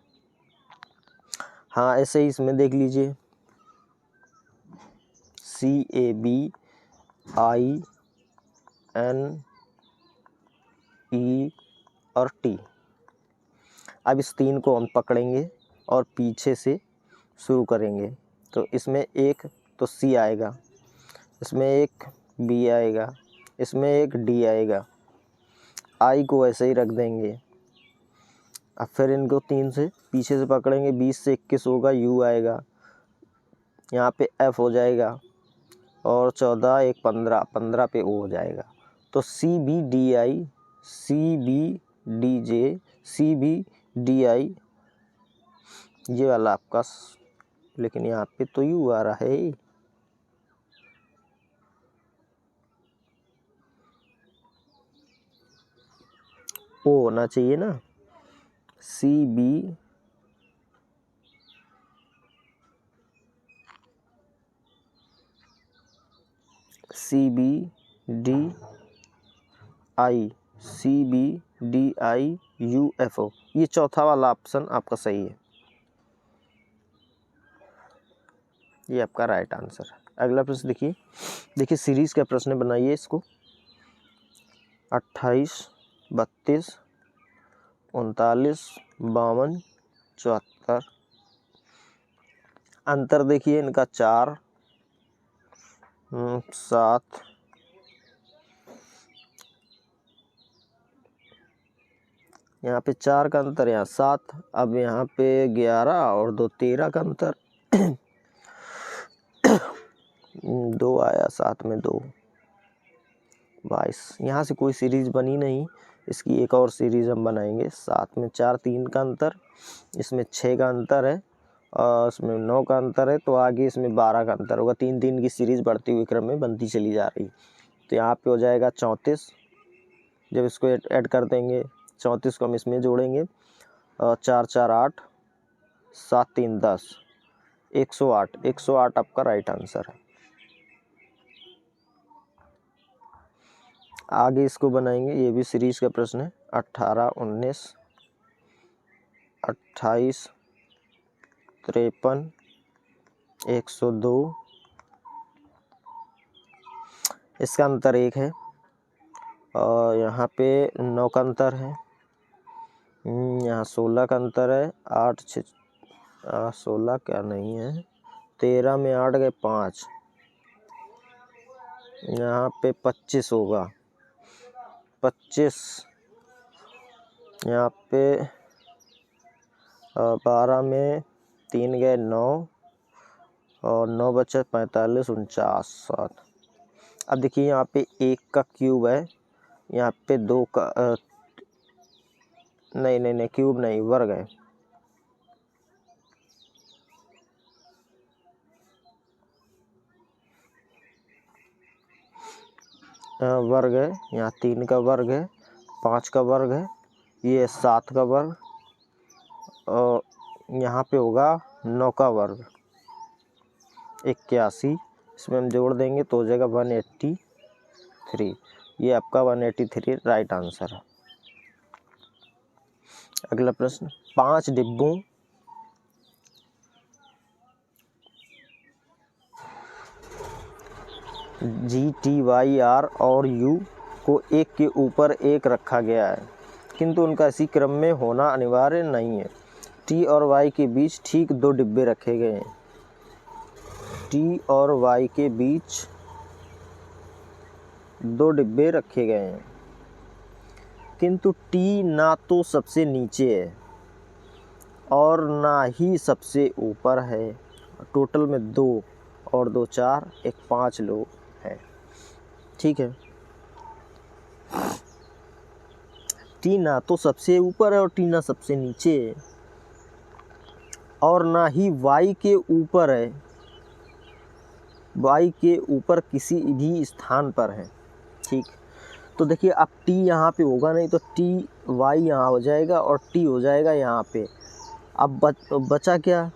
हाँ, ऐसे ही इसमें देख लीजिए, CABINE और T। अब इस 3 को हम पकड़ेंगे और पीछे से शुरू करेंगे, तो इसमें 1 तो C आएगा, इसमें 1 B आएगा, इसमें 1 D आएगा। I को ऐसे ही रख देंगे। अब फिर इनको 3 से पीछे से पकड़ेंगे, 20 से 21 होगा, U आएगा। यहाँ पे F हो जाएगा और 14 1 15, 15 पे O हो जाएगा। तो CBDI CBDJ CBDI ये वाला आपका, लेकिन यहाँ पे तो U आ रहा है। O होना चाहिए ना, CBDI UFO, ये चौथा वाला ऑप्शन आपका सही है, ये आपका राइट आंसर है। अगला प्रश्न देखिए सीरीज का प्रश्न बनाइए इसको। 28 32 39 52 74। अंतर देखिए इनका 4 7, यहाँ पे 4 का अंतर, यहाँ 7। अब यहाँ पे 11 और 2 13 का अंतर 2 आया, 7 में 2 22। यहाँ से कोई सीरीज बनी नहीं, इसकी एक और सीरीज हम बनाएंगे। 7 में 4 3 का अंतर, इसमें 6 का अंतर है और इसमें 9 का अंतर है, तो आगे इसमें 12 का अंतर होगा। 3 3 की सीरीज बढ़ती हुई क्रम में बनती चली जा रही। तो यहाँ पे हो जाएगा 34, जब इसको ऐड कर देंगे 34 को हम इसमें जोड़ेंगे, 4 4 8 7 3 10, 108। 108 आपका राइट आंसर है। आगे इसको बनाएंगे, ये भी सीरीज का प्रश्न है। 18 19 28 53 102। इसका अंतर 1 है और यहाँ पे 9 का अंतर है, यहाँ 16 का अंतर है। 8 6 16 क्या नहीं है, 13 में 8 गए 5, यहाँ पे 25 होगा, 25। यहाँ पे 12 में 3 गए 9 और 9 बचे 45 49 7। अब देखिए यहाँ पे 1 का क्यूब है, यहाँ पे 2 का नहीं क्यूब नहीं, वर्ग है। वर्ग है, यहाँ 3 का वर्ग है, 5 का वर्ग है, ये 7 का वर्ग यहाँ पे होगा 9 का वर्ग 81, इसमें हम जोड़ देंगे तो हो जाएगा 183। ये आपका 183 राइट आंसर है। अगला प्रश्न, 5 डिब्बों GTYR और U को एक के ऊपर एक रखा गया है, किंतु उनका इसी क्रम में होना अनिवार्य नहीं है। T और Y के बीच ठीक 2 डिब्बे रखे गए हैं। T और Y के बीच 2 डिब्बे रखे गए हैं, किंतु T ना तो सबसे नीचे है और ना ही सबसे ऊपर है। टोटल में 2 और 2 4, एक 5 लोग हैं। ठीक है, T ना तो सबसे ऊपर है और T ना सबसे नीचे है और ना ही Y के ऊपर है, Y के ऊपर किसी भी स्थान पर है। ठीक, तो देखिए अब T यहाँ पे होगा नहीं तो T Y यहाँ हो जाएगा और T हो जाएगा यहाँ पे। अब बचा क्या?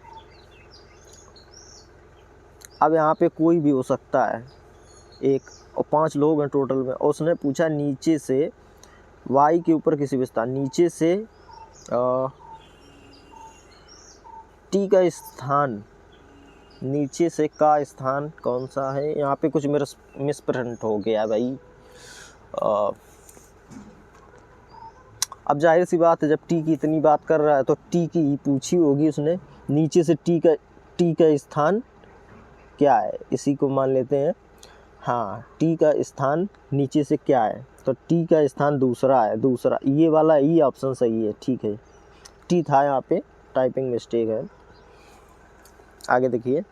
अब यहाँ पे कोई भी हो सकता है एक, और 5 लोग हैं टोटल में, और उसने पूछा नीचे से Y के ऊपर किसी भी स्थान, नीचे से T का स्थान, नीचे से का स्थान कौन सा है? यहाँ पे कुछ मेरा मिसप्रिंट हो गया भाई। अब जाहिर सी बात है जब T की इतनी बात कर रहा है तो T की ही पूछी होगी उसने। नीचे से T का स्थान क्या है, इसी को मान लेते हैं। हाँ, T का स्थान नीचे से क्या है, तो T का स्थान दूसरा है, दूसरा, ये वाला ई ऑप्शन सही है। ठीक है, T था यहाँ पे, टाइपिंग मिस्टेक है। आगे देखिए,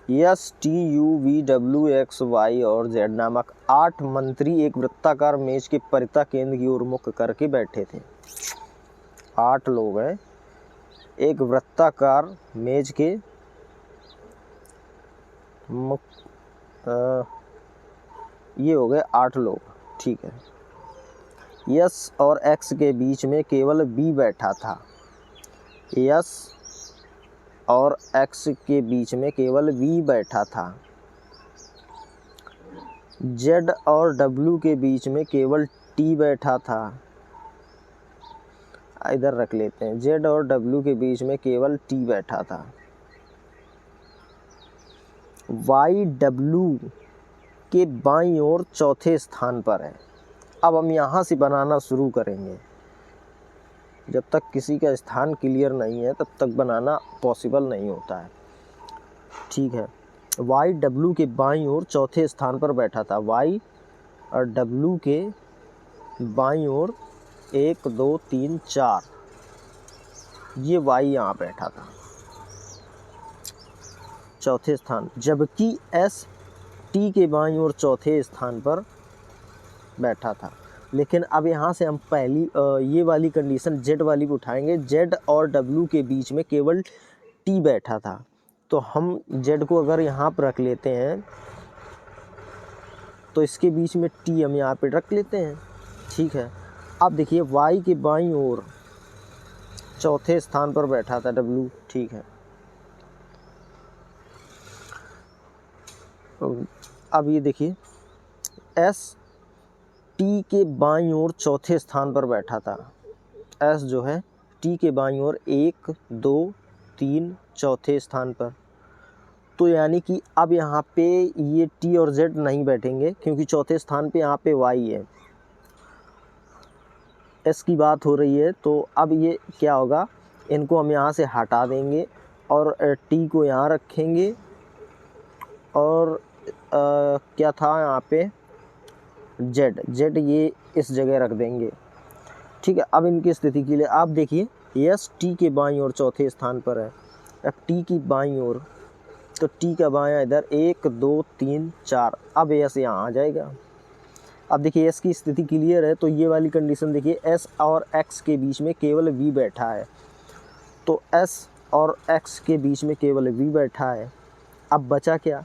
S T U V W X Y और Z नामक 8 मंत्री एक वृत्ताकार मेज के परिता केंद्र की ओर मुख करके बैठे थे। 8 लोग हैं, एक वृत्ताकार मेज के मुख, ये हो गए 8 लोग। ठीक है, S और X के बीच में केवल B बैठा था। S और X के बीच में केवल V बैठा था। Z और W के बीच में केवल T बैठा था। इधर रख लेते हैं, Z और W के बीच में केवल T बैठा था। Y W के बाईं ओर चौथे स्थान पर है। अब हम यहाँ से बनाना शुरू करेंगे। जब तक किसी का स्थान क्लियर नहीं है तब तक बनाना पॉसिबल नहीं होता है। ठीक है, Y W के बाईं ओर चौथे स्थान पर बैठा था। Y और W के बाईं ओर 1 2 3 4, ये Y यहाँ बैठा था चौथे स्थान, जबकि S T के बाईं ओर चौथे स्थान पर बैठा था। लेकिन अब यहाँ से हम पहली ये वाली कंडीशन Z वाली को उठाएंगे। Z और W के बीच में केवल T बैठा था, तो हम Z को अगर यहाँ पर रख लेते हैं तो इसके बीच में T हम यहाँ पे रख लेते हैं। ठीक है, अब देखिए Y के बाईं ओर चौथे स्थान पर बैठा था W। ठीक है, अब ये देखिए S T के बाईं ओर चौथे स्थान पर बैठा था। S जो है T के बाईं ओर 1 2 3 चौथे स्थान पर, तो यानी कि अब यहाँ पे ये T और Z नहीं बैठेंगे क्योंकि चौथे स्थान पे यहाँ पे Y है। S की बात हो रही है, तो अब ये क्या होगा, इनको हम यहाँ से हटा देंगे और T को यहाँ रखेंगे और क्या था यहाँ पे Z ये इस जगह रख देंगे। ठीक है, अब इनकी स्थिति के लिए आप देखिए S T के बाईं ओर चौथे स्थान पर है। अब T की बाईं ओर, तो T का बायां इधर 1 2 3 4, अब S यहाँ आ जाएगा। अब देखिए S की स्थिति क्लियर है, तो ये वाली कंडीशन देखिए, S और X के बीच में केवल V बैठा है, तो S और X के बीच में केवल V बैठा है। अब बचा क्या,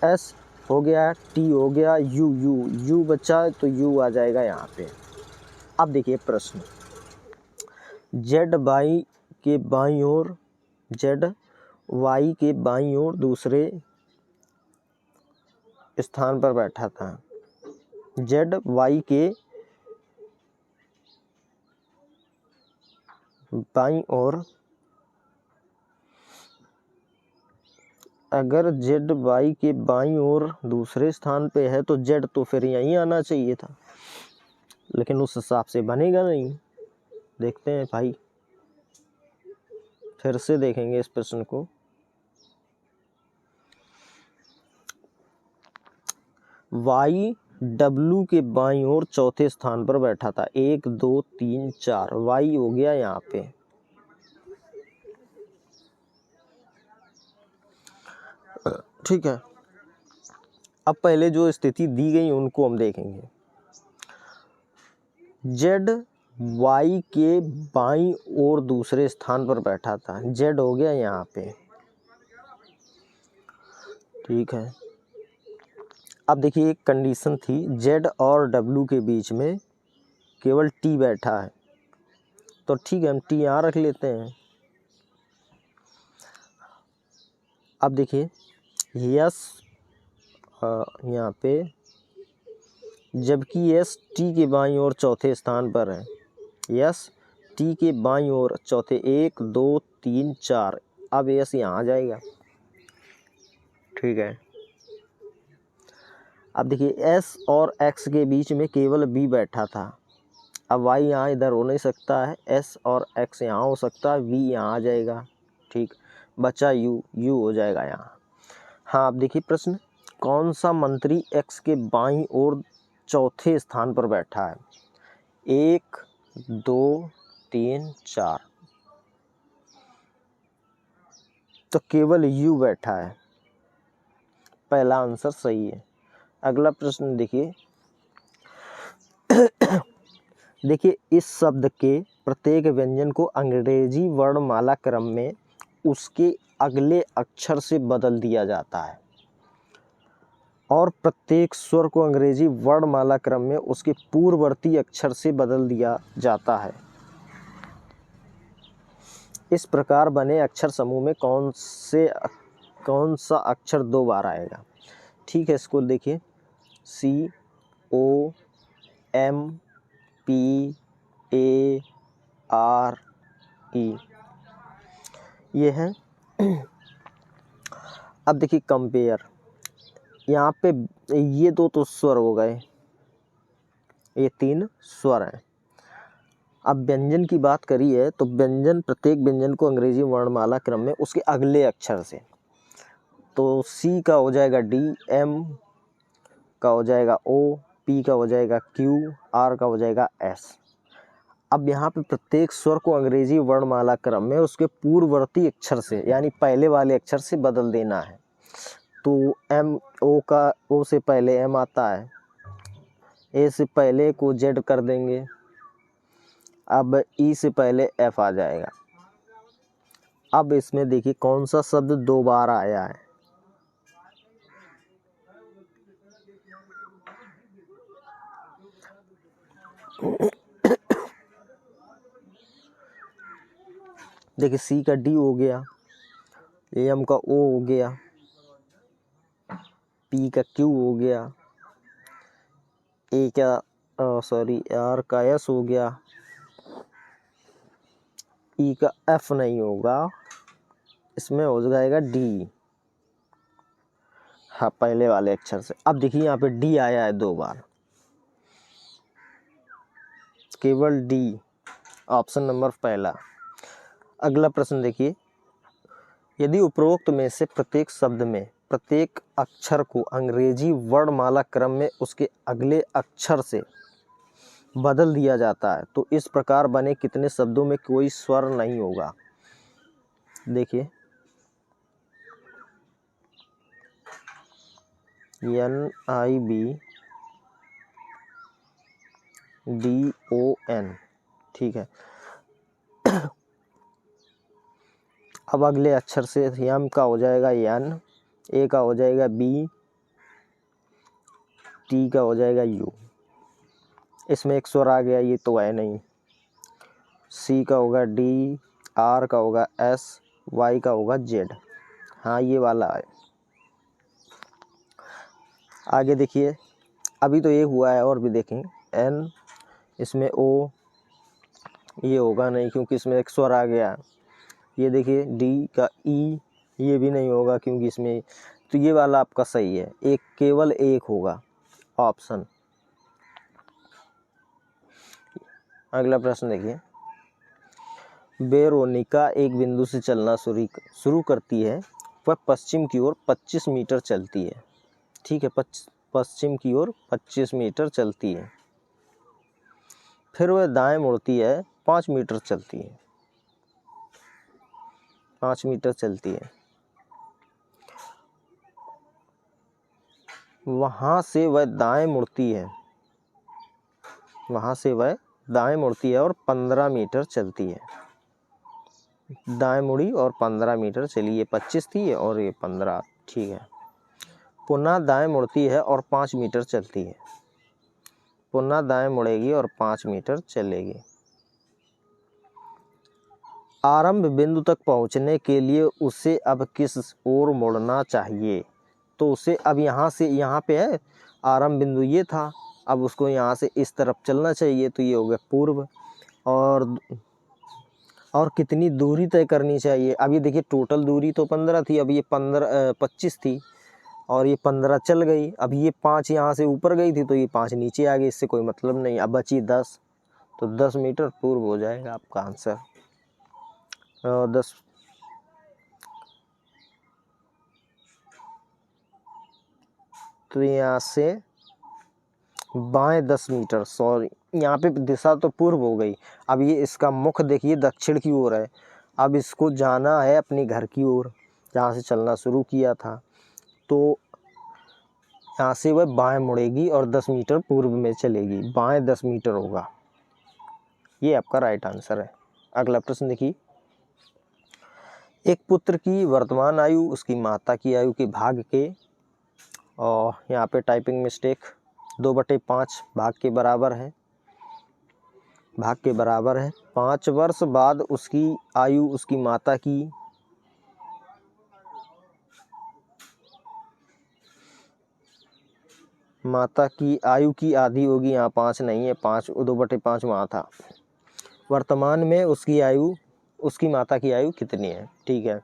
S हो गया, T हो गया, U बचा तो U आ जाएगा यहाँ पे। अब देखिए प्रश्न, के बाईं ओर, जेड वाई के बाईं ओर दूसरे स्थान पर बैठा था। जेड वाई के बाईं ओर, अगर जेड वाई के बाईं ओर दूसरे स्थान पे है तो जेड तो फिर यहीं आना चाहिए था, लेकिन उस हिसाब से बनेगा नहीं। देखते हैं भाई, फिर से देखेंगे इस प्रश्न को। वाई डब्लू के बाईं ओर चौथे स्थान पर बैठा था। 1 2 3 4, वाई हो गया यहाँ पे। ठीक है, अब पहले जो स्थिति दी गई उनको हम देखेंगे। जेड वाई के बाईं ओर दूसरे स्थान पर बैठा था। जेड हो गया यहाँ पे। ठीक है, अब देखिए एक कंडीशन थी, जेड और डब्लू के बीच में केवल टी बैठा है, तो ठीक है हम टी यहाँ रख लेते हैं। अब देखिए यस यहाँ पे, जबकि यस टी के बाईं ओर चौथे स्थान पर है। यस टी के बाईं ओर चौथे, 1 2 3 4, अब यस यहाँ आ जाएगा। ठीक है, अब देखिए एस और एक्स के बीच में केवल बी बैठा था। अब वाई यहाँ इधर हो नहीं सकता है, एस और एक्स यहाँ हो सकता है, वी यहाँ आ जाएगा। ठीक, बचा यू, यू हो जाएगा यहाँ। हाँ, अब देखिए प्रश्न, कौन सा मंत्री एक्स के बाईं ओर चौथे स्थान पर बैठा है? 1 2 3 4, तो केवल यू बैठा है। पहला आंसर सही है। अगला प्रश्न देखिए। देखिए इस शब्द के प्रत्येक व्यंजन को अंग्रेजी वर्णमाला क्रम में उसके अगले अक्षर से बदल दिया जाता है, और प्रत्येक स्वर को अंग्रेजी वर्णमाला क्रम में उसके पूर्ववर्ती अक्षर से बदल दिया जाता है। इस प्रकार बने अक्षर समूह में कौन सा अक्षर 2 बार आएगा? ठीक है, इसको देखिए, C O M P A R E, ये है। अब देखिए कंपेयर, यहाँ पे ये दो तो स्वर हो गए, ये 3 स्वर हैं। अब व्यंजन की बात करी है तो व्यंजन, प्रत्येक व्यंजन को अंग्रेजी वर्णमाला क्रम में उसके अगले अक्षर से, तो C का हो जाएगा D, M का हो जाएगा O, P का हो जाएगा Q, R का हो जाएगा S। अब यहाँ पे प्रत्येक स्वर को अंग्रेजी वर्णमाला क्रम में उसके पूर्ववर्ती अक्षर से, यानी पहले वाले अक्षर से बदल देना है। तो O से पहले M आता है, A से पहले को Z कर देंगे, अब E से पहले F आ जाएगा। अब इसमें देखिए कौन सा शब्द 2 बार आया है? देखिए C का D हो गया, M का O हो गया, P का Q हो गया, R का S हो गया, E का F नहीं होगा, इसमें हो जाएगा D। हाँ, पहले वाले अक्षर से। अब देखिए यहाँ पे D आया है 2 बार, केवल D, ऑप्शन नंबर पहला। अगला प्रश्न देखिए, यदि उपरोक्त में से प्रत्येक शब्द में प्रत्येक अक्षर को अंग्रेजी वर्णमाला क्रम में उसके अगले अक्षर से बदल दिया जाता है तो इस प्रकार बने कितने शब्दों में कोई स्वर नहीं होगा? देखिए NIBDON, ठीक है। अब अगले अक्षर से M का हो जाएगा N, A का हो जाएगा B, T का हो जाएगा U, इसमें एक स्वर आ गया, ये तो है नहीं। C का होगा D, R का होगा S, Y का होगा Z। हाँ ये वाला है। आगे देखिए, अभी तो ये हुआ है, और भी देखें। N, इसमें O, ये होगा नहीं क्योंकि इसमें एक स्वर आ गया। ये देखिए D का E, ये भी नहीं होगा क्योंकि इसमें, तो ये वाला आपका सही है, एक केवल एक होगा ऑप्शन। अगला प्रश्न देखिए, वेरोनिका एक बिंदु से चलना शुरू करती है, वह पश्चिम की ओर 25 मीटर चलती है। ठीक है, पश्चिम की ओर 25 मीटर चलती है। फिर वह दाएं मुड़ती है, 5 मीटर चलती है। 5 मीटर चलती है। वहाँ से वह दाएं मुड़ती है, वहाँ से वह दाएं मुड़ती है और 15 मीटर चलती है। दाएं मुड़ी और 15 मीटर चली। ये 25 थी और ये 15। ठीक है। पुनः दाएं मुड़ती है और 5 मीटर चलती है। पुनः दाएं मुड़ेगी और 5 मीटर चलेगी। आरंभ बिंदु तक पहुंचने के लिए उसे अब किस ओर मुड़ना चाहिए? तो उसे अब यहाँ से, यहाँ पे है आरंभ बिंदु, ये था, अब उसको यहाँ से इस तरफ चलना चाहिए, तो ये हो गया पूर्व। और कितनी दूरी तय करनी चाहिए? अब ये देखिए टोटल दूरी तो 15 थी, अब ये 25 थी और ये 15 चल गई। अब ये 5 यहाँ से ऊपर गई थी तो ये 5 नीचे आ गई, इससे कोई मतलब नहीं। अब बची 10, तो 10 मीटर पूर्व हो जाएगा आपका आंसर। 10। तो यहाँ से बाएं 10 मीटर, सॉरी यहाँ पे दिशा तो पूर्व हो गई। अब ये इसका मुख देखिए दक्षिण की ओर है। अब इसको जाना है अपने घर की ओर, जहाँ से चलना शुरू किया था। तो यहाँ से वह बाएं मुड़ेगी और 10 मीटर पूर्व में चलेगी। बाएं 10 मीटर होगा। ये आपका राइट आंसर है। अगला प्रश्न देखिए, एक पुत्र की वर्तमान आयु उसकी माता की आयु के भाग के, और यहाँ पे टाइपिंग मिस्टेक, 2/5 भाग के बराबर है। भाग के बराबर है। 5 वर्ष बाद उसकी आयु उसकी माता की आयु की आधी होगी। यहाँ 5 नहीं है, 5 2/5 वहाँ था। वर्तमान में उसकी आयु, उसकी माता की आयु कितनी है? ठीक है।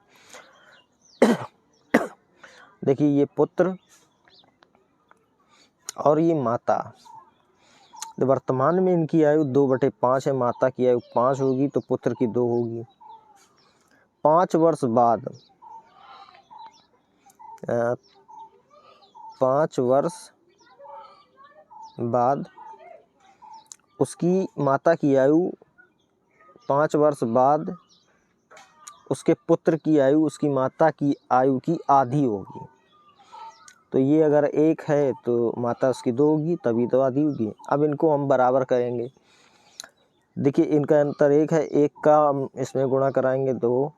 देखिए ये पुत्र और ये माता, वर्तमान में इनकी आयु 2/5 है, माता की आयु 5 होगी तो पुत्र की 2 होगी। 5 वर्ष बाद, 5 वर्ष बाद उसकी माता की आयु, 5 वर्ष बाद उसके पुत्र की आयु उसकी माता की आयु की आधी होगी। तो ये अगर 1 है तो माता उसकी 2 होगी, तभी तो आधी होगी। अब इनको हम बराबर करेंगे। देखिए इनका अंतर 1 है, 1 का इसमें गुणा कराएंगे 2,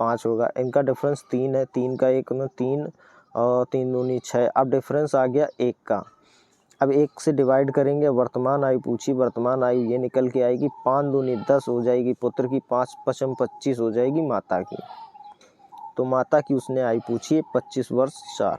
5 होगा। इनका डिफरेंस 3 है, 3 का 1 में 3 और 3 दूनी 6। अब डिफरेंस आ गया 1 का। अब 1 से डिवाइड करेंगे। वर्तमान आयु पूछी, वर्तमान आयु ये निकल के आएगी 5 दूनी 10 हो जाएगी पुत्र की, 5 5 25 हो जाएगी माता की। तो माता की उसने आयु पूछी है 25 वर्ष 4।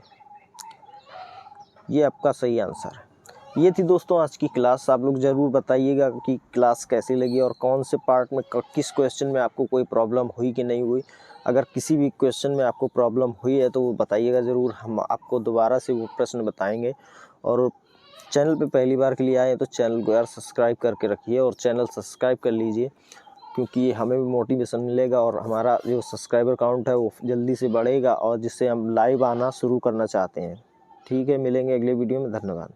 ये आपका सही आंसर है। ये थी दोस्तों आज की क्लास। आप लोग ज़रूर बताइएगा कि क्लास कैसी लगी और कौन से पार्ट में, किस क्वेश्चन में आपको कोई प्रॉब्लम हुई कि नहीं हुई। अगर किसी भी क्वेश्चन में आपको प्रॉब्लम हुई है तो वो बताइएगा ज़रूर, हम आपको दोबारा से वो प्रश्न बताएंगे। और चैनल पे पहली बार के लिए आए तो चैनल को यार सब्सक्राइब करके रखिए और चैनल सब्सक्राइब कर लीजिए, क्योंकि हमें भी मोटिवेशन मिलेगा और हमारा जो सब्सक्राइबर काउंट है वो जल्दी से बढ़ेगा, और जिससे हम लाइव आना शुरू करना चाहते हैं। ठीक है, मिलेंगे अगले वीडियो में। धन्यवाद।